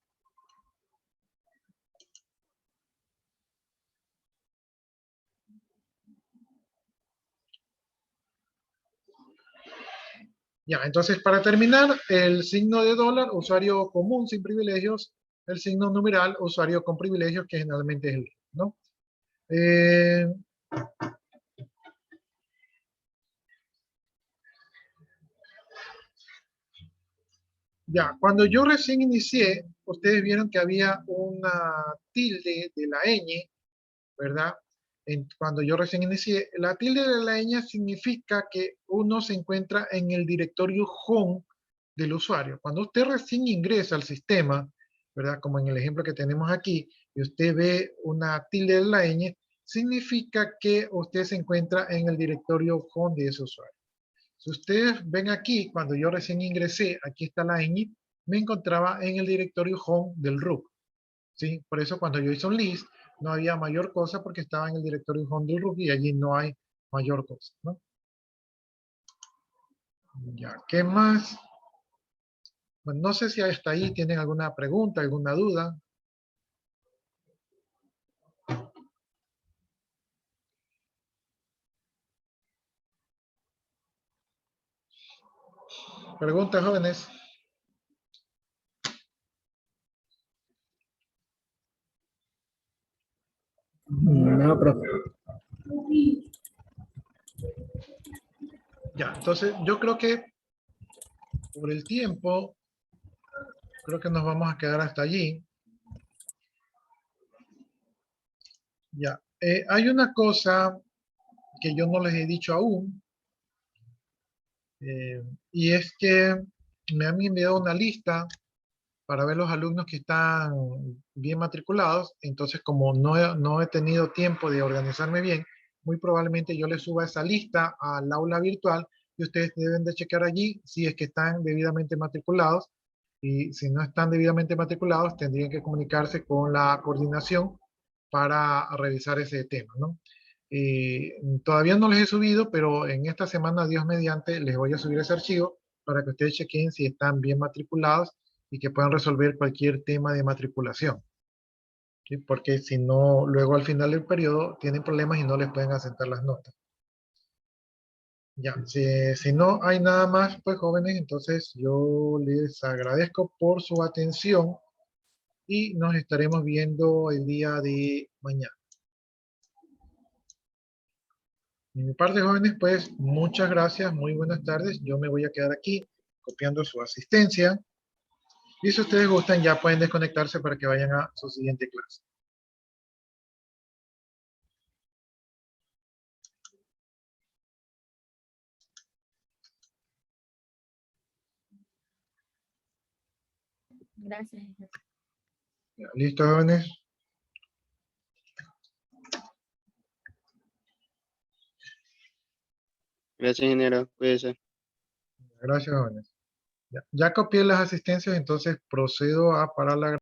Ya, entonces para terminar, el signo de dólar, usuario común sin privilegios, el signo numeral, usuario con privilegios, que generalmente es el, ¿no? Ya, cuando yo recién inicié, ustedes vieron que había una tilde de la ñ, ¿verdad? Cuando yo recién inicié, la tilde de la ñ significa que uno se encuentra en el directorio home del usuario. Cuando usted recién ingresa al sistema, ¿verdad? Como en el ejemplo que tenemos aquí, y usted ve una tilde de la ñ, significa que usted se encuentra en el directorio home de ese usuario. Si ustedes ven aquí, cuando yo recién ingresé, aquí está la ñ, me encontraba en el directorio home del root, ¿sí? Por eso cuando yo hice un list, no había mayor cosa porque estaba en el directorio home del root y allí no hay mayor cosa, ¿no? Ya, ¿qué más? Bueno, no sé si hasta ahí tienen alguna pregunta, alguna duda. Preguntas, jóvenes. No, profe. Ya, entonces yo creo que por el tiempo, creo que nos vamos a quedar hasta allí. Ya, hay una cosa que yo no les he dicho aún, y es que me han enviado una lista para ver los alumnos que están bien matriculados. Entonces, como no he tenido tiempo de organizarme bien, muy probablemente yo les suba esa lista al aula virtual y ustedes deben de checar allí si es que están debidamente matriculados, y si no están debidamente matriculados tendrían que comunicarse con la coordinación para revisar ese tema, ¿no? Todavía no les he subido, pero en esta semana, Dios mediante, les voy a subir ese archivo para que ustedes chequen si están bien matriculados y que puedan resolver cualquier tema de matriculación. ¿Sí? Porque si no, luego al final del periodo tienen problemas y no les pueden asentar las notas. Ya, si no hay nada más, pues jóvenes, entonces yo les agradezco por su atención y nos estaremos viendo el día de mañana. De mi parte, jóvenes, pues muchas gracias, muy buenas tardes. Yo me voy a quedar aquí copiando su asistencia. Y si ustedes gustan, ya pueden desconectarse para que vayan a su siguiente clase. Gracias. Ya, ¿listo, jóvenes? Gracias, ingeniero. Cuídese. Gracias, jóvenes. Ya copié las asistencias, entonces procedo a parar la grabación.